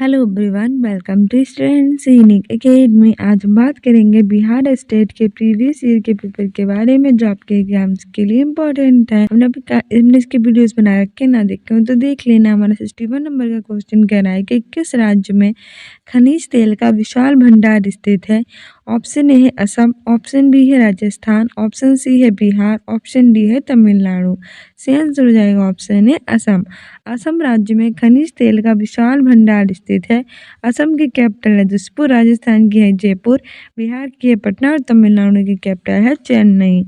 Hello everyone, welcome to students unique academy. आज हम बात करेंगे बिहार स्टेट के प्रीवियस ईयर के पेपर के बारे में जो आपके एग्जाम्स के लिए इम्पोर्टेंट है। हमने इसके वीडियोस बना रखे, ना देखे हो तो देख लेना। हमारा 61 नंबर का क्वेश्चन कह रहा है कि किस राज्य में खनिज तेल का विशाल भंडार स्थित है। ऑप्शन ए है असम, ऑप्शन बी है राजस्थान, ऑप्शन सी है बिहार, ऑप्शन डी है तमिलनाडु। सही आंसर हो जाएगा ऑप्शन ए असम। असम राज्य में खनिज तेल का विशाल भंडार स्थित है। असम की कैपिटल है दिसपुर, राजस्थान की है जयपुर, बिहार की है पटना और तमिलनाडु की कैपिटल है चेन्नई।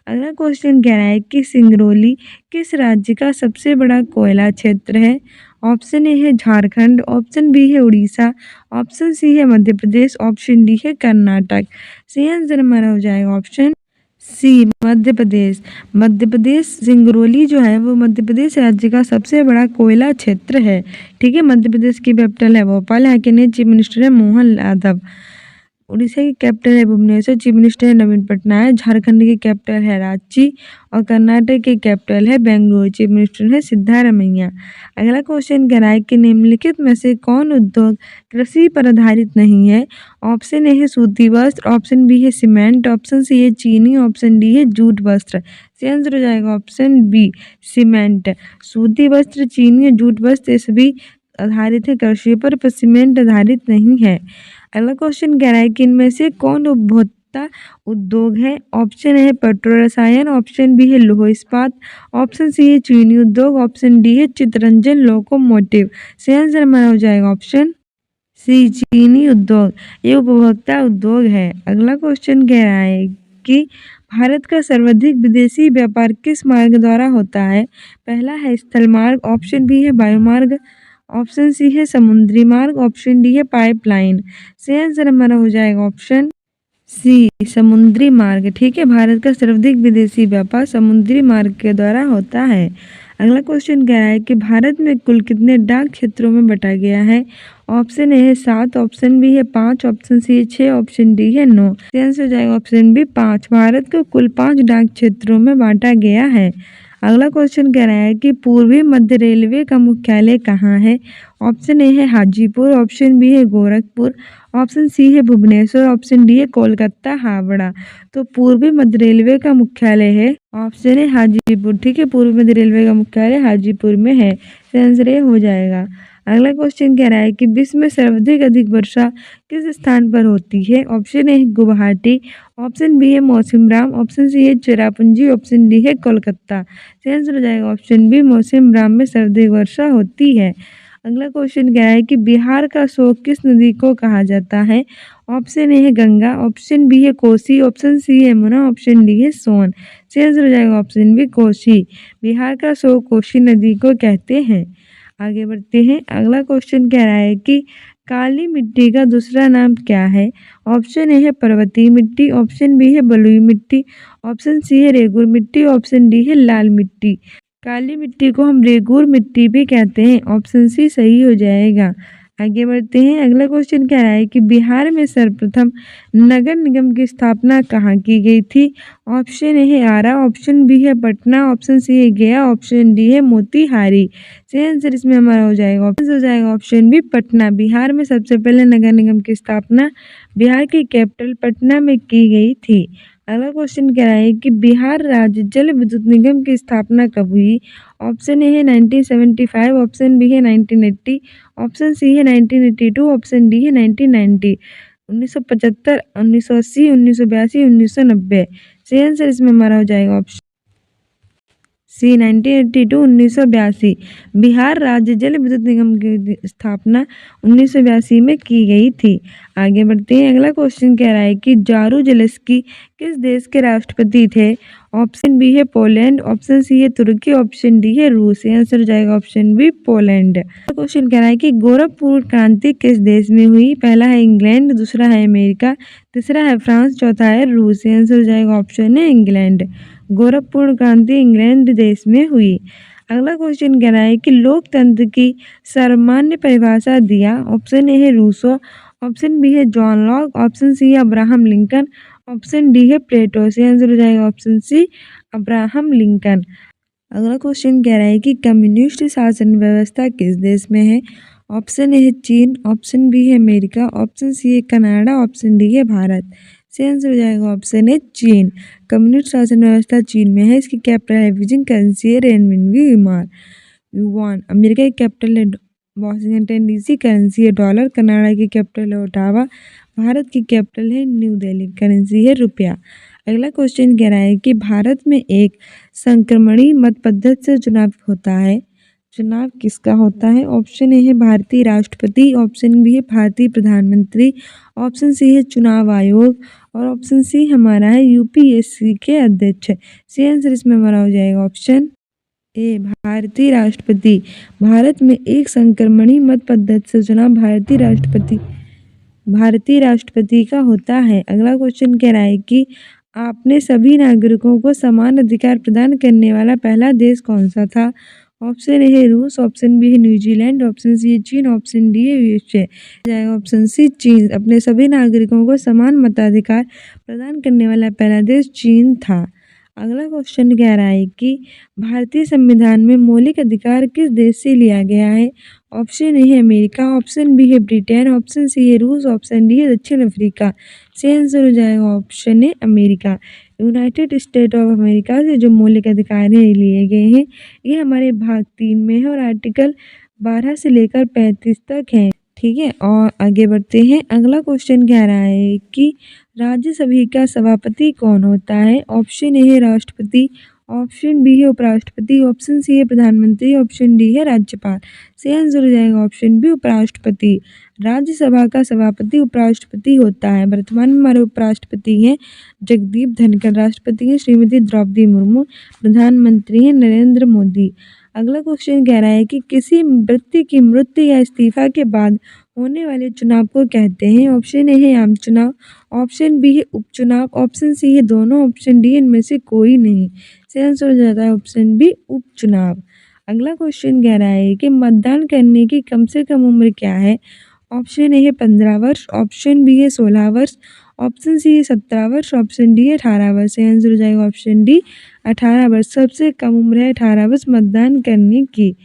अगला क्वेश्चन कह रहा है कि सिंगरौली किस राज्य का सबसे बड़ा कोयला क्षेत्र है। ऑप्शन ए है झारखंड, ऑप्शन बी है उड़ीसा, ऑप्शन सी है मध्य प्रदेश, ऑप्शन डी है कर्नाटक। सही आंसर हमारा हो जाएगा ऑप्शन सी मध्य प्रदेश। मध्य प्रदेश सिंगरौली जो है वो मध्य प्रदेश राज्य का सबसे बड़ा कोयला क्षेत्र है। ठीक है, मध्य प्रदेश की कैपिटल है भोपाल, यहाँ के चीफ मिनिस्टर है मोहन यादव। उड़ीसा की कैपिटल है भुवनेश्वर, चीफ मिनिस्टर है नवीन पटनायक। झारखंड की कैपिटल है रांची और कर्नाटक की कैपिटल है बेंगलुरु, चीफ मिनिस्टर है सिद्धारमैया। अगला क्वेश्चन कह रहा है कि निम्नलिखित में से कौन उद्योग कृषि पर आधारित नहीं है। ऑप्शन ए है सूती वस्त्र, ऑप्शन बी है सीमेंट, ऑप्शन सी है चीनी, ऑप्शन डी है जूट वस्त्र। सही आंसर हो जाएगा ऑप्शन बी सीमेंट। सूती वस्त्र, चीनी, जूट वस्त्र ये सभी आधारित है कृषि पर सीमेंट आधारित नहीं है। अगला क्वेश्चन कह रहा है कि इनमें से कौन उपभोक्ता उद्योग है। ऑप्शन है पेट्रो रसायन, ऑप्शन बी है लौह इस्पात, ऑप्शन सी है चीनी उद्योग, ऑप्शन डी है चितरंजन लोकोमोटिव। सही आंसर हमारा हो जाएगा ऑप्शन सी चीनी उद्योग, ये उपभोक्ता उद्योग है। अगला क्वेश्चन कह रहा है कि भारत का सर्वाधिक विदेशी व्यापार किस मार्ग द्वारा होता है। पहला है स्थल मार्ग, ऑप्शन बी है वायुमार्ग, ऑप्शन सी है समुद्री मार्ग, ऑप्शन डी है पाइपलाइन। सही आंसर हमारा हो जाएगा ऑप्शन सी समुद्री मार्ग। ठीक है, भारत का सर्वाधिक विदेशी व्यापार समुद्री मार्ग के द्वारा होता है। अगला क्वेश्चन कह रहा है कि भारत में कुल कितने डाक क्षेत्रों में बांटा गया है। ऑप्शन ए है 7, ऑप्शन बी है 5, ऑप्शन सी है 6, ऑप्शन डी है 9। सही आंसर हो जाएगा ऑप्शन बी 5। भारत को कुल 5 डाक क्षेत्रों में बांटा गया है। अगला क्वेश्चन कह रहा है कि पूर्वी मध्य रेलवे का मुख्यालय कहाँ है। ऑप्शन ए है हाजीपुर, ऑप्शन बी है गोरखपुर, ऑप्शन सी है भुवनेश्वर, ऑप्शन डी है कोलकाता हावड़ा। तो पूर्वी मध्य रेलवे का मुख्यालय है ऑप्शन है हाजीपुर। ठीक है, पूर्वी मध्य रेलवे का मुख्यालय हाजीपुर में है। आंसर ए हो जाएगा। अगला क्वेश्चन कह रहा है कि विश्व में सर्वाधिक अधिक वर्षा किस स्थान पर होती है। Option A Guwahati, option B है मौसिनराम, ऑप्शन सी है चेरापूंजी, ऑप्शन डी है कोलकाता। सही आंसर हो जाएगा ऑप्शन बी मौसिनराम में सर्वाधिक वर्षा होती है। अगला क्वेश्चन क्या है कि बिहार का शोक किस नदी को कहा जाता है। ऑप्शन ए है गंगा, ऑप्शन बी है कोसी, ऑप्शन सी है यमुना, ऑप्शन डी है सोन। सही आंसर हो जाएगा ऑप्शन बी कोसी। बिहार का शोक कोसी नदी को कहते हैं। आगे बढ़ते हैं। अगला क्वेश्चन कह रहा है कि काली मिट्टी का दूसरा नाम क्या है। ऑप्शन ए है पर्वतीय मिट्टी, ऑप्शन बी है बलुई मिट्टी, ऑप्शन सी है रेगुर मिट्टी, ऑप्शन डी है लाल मिट्टी। काली मिट्टी को हम रेगुर मिट्टी भी कहते हैं। ऑप्शन सी सही हो जाएगा। आगे बढ़ते हैं। अगला क्वेश्चन कह रहा है कि बिहार में सर्वप्रथम नगर निगम की स्थापना कहाँ की गई थी। ऑप्शन ए है आरा, ऑप्शन बी है पटना, ऑप्शन सी है गया, ऑप्शन डी है मोतिहारी। सही आंसर इसमें हमारा हो जाएगा ऑप्शन बी पटना। बिहार में सबसे पहले नगर निगम की स्थापना बिहार की कैपिटल पटना में की गई थी। अगला क्वेश्चन कह रहा है कि बिहार राज्य जल विद्युत निगम की स्थापना कब हुई। ऑप्शन ए है 1975, ऑप्शन बी है 1980, ऑप्शन सी है 1982, ऑप्शन डी है 1990। 1975, 1980, 1982, 1990। सही आंसर इसमें हमारा हो जाएगा ऑप्शन सी 1982, 1982। बिहार राज्य जल विद्युत निगम की स्थापना 1982 में की गई थी। आगे बढ़ते हैं। अगला क्वेश्चन कह रहा है कि जारूजेलेस्की किस देश के राष्ट्रपति थे। ऑप्शन बी है पोलैंड, ऑप्शन सी है तुर्की, ऑप्शन डी है रूस। आंसर हो जाएगा ऑप्शन बी पोलैंड। क्वेश्चन कह रहा है कि गोरखपुर क्रांति किस देश में हुई। पहला है इंग्लैंड, दूसरा है अमेरिका, तीसरा है फ्रांस, चौथा है रूस। आंसर हो जाएगा ऑप्शन है इंग्लैंड। गोरखपुर क्रांति इंग्लैंड देश में हुई। अगला क्वेश्चन कह रहा है कि लोकतंत्र की सामान्य परिभाषा दिया। ऑप्शन ए है रूसो, ऑप्शन बी है जॉन लॉक, ऑप्शन सी है अब्राहम लिंकन, ऑप्शन डी है प्लेटो। से आंसर हो जाएगा ऑप्शन सी अब्राहम लिंकन। अगला क्वेश्चन कह रहा है कि कम्युनिस्ट शासन व्यवस्था किस देश में है। ऑप्शन ए है चीन, ऑप्शन बी है अमेरिका, ऑप्शन सी है कनाडा, ऑप्शन डी है भारत। सही आंसर हो जाएगा ऑप्शन ए चीन। कम्युनिस्ट शासन व्यवस्था चीन में है। इसकी कैपिटल है बीजिंग, करेंसी है रेनमिनबी युआन। अमेरिका की कैपिटल है वाशिंगटन डीसी, करेंसी है डॉलर। कनाडा की कैपिटल है ओटावा। भारत की कैपिटल है न्यू दिल्ली, करेंसी है रुपया। अगला क्वेश्चन कह रहा है कि भारत में एक संक्रमणी मत पद्धति से चुनाव होता है। चुनाव किसका होता है? ऑप्शन ए है भारतीय राष्ट्रपति, ऑप्शन बी है भारतीय प्रधानमंत्री, ऑप्शन सी है चुनाव आयोग और ऑप्शन सी हमारा है यूपीएससी के अध्यक्ष। सी आंसर इसमें हमारा हो जाएगा ऑप्शन ए भारतीय राष्ट्रपति। भारत में एक संक्रमणी मत पद्धति से चुनाव भारतीय राष्ट्रपति का होता है। अगला क्वेश्चन कह रहा है कि आपने सभी नागरिकों को समान अधिकार प्रदान करने वाला पहला देश कौन सा था? ऑप्शन ए है रूस, ऑप्शन बी है न्यूजीलैंड, ऑप्शन सी है चीन, ऑप्शन डी है यूएसए। जाएगा ऑप्शन सी चीन। अपने सभी नागरिकों को समान मताधिकार प्रदान करने वाला पहला देश चीन था। अगला क्वेश्चन कह रहा है कि भारतीय संविधान में मौलिक अधिकार किस देश से लिया गया है? ऑप्शन ए है अमेरिका, ऑप्शन बी है ब्रिटेन, ऑप्शन सी है रूस, ऑप्शन डी है दक्षिण अफ्रीका। सही आंसर हो जाएगा option A America. United state of America से जो मौलिक अधिकार लिए गए हैं ये हमारे भाग 3 में है और आर्टिकल 12 से लेकर 35 तक है। ठीक है, और आगे बढ़ते हैं। अगला क्वेश्चन कह रहा है कि राज्यसभा का सभापति कौन होता है? ऑप्शन ए है राष्ट्रपति, ऑप्शन बी है उपराष्ट्रपति, ऑप्शन सी है प्रधानमंत्री, ऑप्शन डी है राज्यपाल। सही आंसर हो जाएगा ऑप्शन बी उपराष्ट्रपति। राज्यसभा का सभापति उपराष्ट्रपति होता है। वर्तमान में हमारे उपराष्ट्रपति हैं जगदीप धनखड़, राष्ट्रपति हैं श्रीमती द्रौपदी मुर्मू, प्रधानमंत्री हैं नरेंद्र मोदी। अगला क्वेश्चन कह रहा है कि किसी व्यक्ति की मृत्यु या इस्तीफा के बाद होने वाले चुनाव को कहते हैं। ऑप्शन ए है आम चुनाव, ऑप्शन बी है उपचुनाव, ऑप्शन सी है दोनों, ऑप्शन डी इनमें से कोई नहीं। सही आंसर हो जाता है ऑप्शन बी उपचुनाव। अगला क्वेश्चन कह रहा है कि मतदान करने की कम से कम उम्र क्या है? ऑप्शन ए है 15 वर्ष, ऑप्शन बी है 16 वर्ष, ऑप्शन सी है 17 वर्ष, ऑप्शन डी है 18 वर्ष। सही आंसर हो जाएगा ऑप्शन डी 18 वर्ष। सबसे कम उम्र है 18 वर्ष मतदान करने की।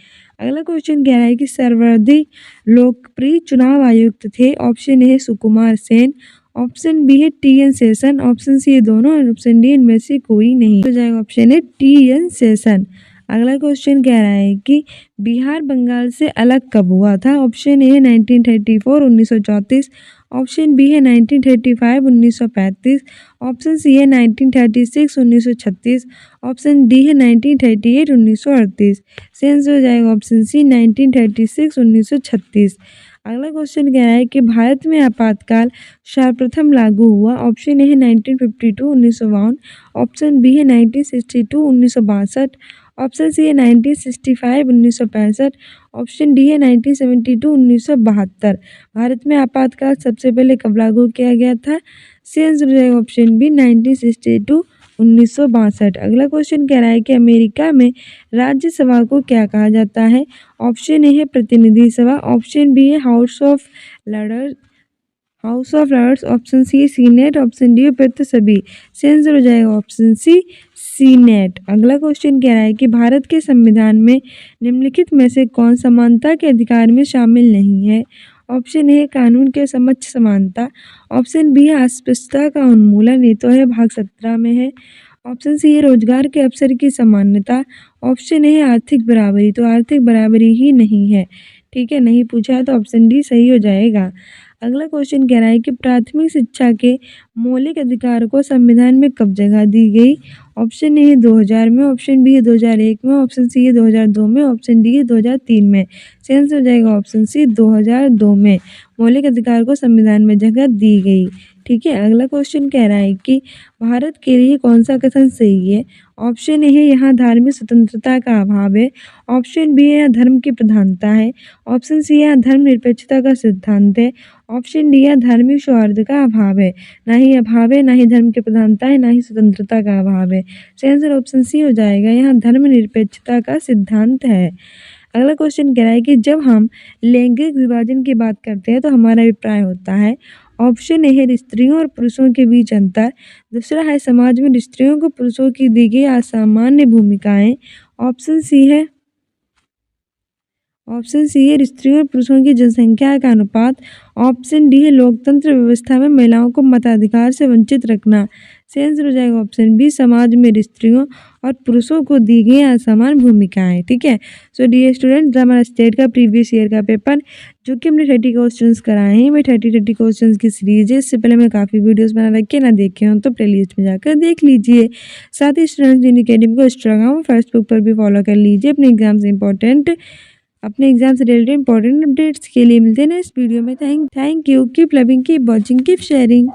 अगला क्वेश्चन कह रहा है कि सर्वाधिक लोकप्रिय चुनाव आयुक्त थे। ऑप्शन ए है सुकुमार सेन, ऑप्शन बी है टी.एन. शेषन, ऑप्शन सी है दोनों और ऑप्शन डी इनमें से कोई नहीं। तो जाएगा ऑप्शन है टी.एन. शेषन। अगला क्वेश्चन कह रहा है कि बिहार बंगाल से अलग कब हुआ था? ऑप्शन ए है 1934 1934, ऑप्शन बी है 1935 1935, ऑप्शन सी है 1936 1936, ऑप्शन डी है 1938 1938। सही आंसर हो जाएगा ऑप्शन सी 1936 1936। अगला क्वेश्चन कह रहा है कि भारत में आपातकाल सर्वप्रथम लागू हुआ। ऑप्शन ए है 1952 1952, ऑप्शन बी है 1962 1962, ऑप्शन सी है 1965 1965, ऑप्शन डी है 1972 1972। भारत में आपातकाल सबसे पहले कब लागू किया गया था? सही आंसर हो जाएगा ऑप्शन बी 1962 1962। अगला क्वेश्चन कह रहा है कि अमेरिका में राज्यसभा को क्या कहा जाता है? ऑप्शन ए है प्रतिनिधि सभा, ऑप्शन बी है house of lords, option C senate, option D उपयुक्त सभी। सही आंसर हो जाएगा ऑप्शन सी सीनेट। अगला क्वेश्चन कह रहा है कि भारत के संविधान में निम्नलिखित में से कौन समानता के अधिकार में शामिल नहीं है? ऑप्शन ए कानून के समक्ष समानता, ऑप्शन बी है अस्पृश्यता का उन्मूलन, ये तो है भाग 17 में है, ऑप्शन सी है रोजगार के अवसर की समानता, ऑप्शन ए है आर्थिक बराबरी, तो आर्थिक बराबरी ही नहीं है। ठीक है, नहीं पूछा है तो ऑप्शन डी सही हो जाएगा। अगला क्वेश्चन कह रहा है कि प्राथमिक शिक्षा के मौलिक अधिकार को संविधान में कब जगह दी गई? ऑप्शन ए है 2000 में, ऑप्शन बी है 2001 में, ऑप्शन सी है 2002 में, ऑप्शन डी है 2003 में। सही आंसर हो जाएगा ऑप्शन सी 2002 में मौलिक अधिकार को संविधान में जगह दी गई। ठीक है, अगला क्वेश्चन कह रहा है कि भारत के लिए कौन सा कथन सही है? ऑप्शन ए है यहाँ धार्मिक स्वतंत्रता का अभाव है, ऑप्शन बी है यहाँ धर्म की प्रधानता है, ऑप्शन सी यहाँ धर्मनिरपेक्षता का सिद्धांत है, ऑप्शन डी यहाँ धार्मिक सौहार्द का अभाव है। ना ही अभाव है, ना ही धर्म की प्रधानता है, ना ही स्वतंत्रता का अभाव है। सही आंसर ऑप्शन सी हो जाएगा, यहाँ धर्मनिरपेक्षता का सिद्धांत है। अगला क्वेश्चन कह रहा है कि जब हम लैंगिक विभाजन की बात करते हैं तो हमारा अभिप्राय होता है। ऑप्शन ए है स्त्रियों और पुरुषों के बीच अंतर, दूसरा है समाज में स्त्रियों को पुरुषों की दी गई असामान्य भूमिकाएं, ऑप्शन सी है ऑप्शन सी है स्त्रियों और पुरुषों की जनसंख्या का अनुपात। ऑप्शन डी है लोकतंत्र व्यवस्था में महिलाओं को मताधिकार से वंचित रखना। सही आंसर हो जाएगा ऑप्शन बी समाज में स्त्रियों और पुरुषों को दी गई असमान भूमिकाएं। ठीक है, सो डियर स्टूडेंट, हमारा स्टेट का प्रीवियस ईयर का पेपर जो कि हमने 30 क्वेश्चंस कराए हैं, मैं 30 क्वेश्चंस की सीरीज है। इससे पहले मैं काफ़ी वीडियोस बना रखे ना देखे हो तो प्लेलिस्ट में जाकर देख लीजिए। साथ ही स्टूडेंट्स यूनिक अकेडमी को इंस्टाग्राम फेसबुक पर भी फॉलो कर लीजिए। अपने एग्जाम से रिलेटेड इंपॉर्टेंट अपडेट्स के लिए मिलते हैं नेक्स्ट वीडियो में। Thank you, keep loving, keep watching, keep sharing.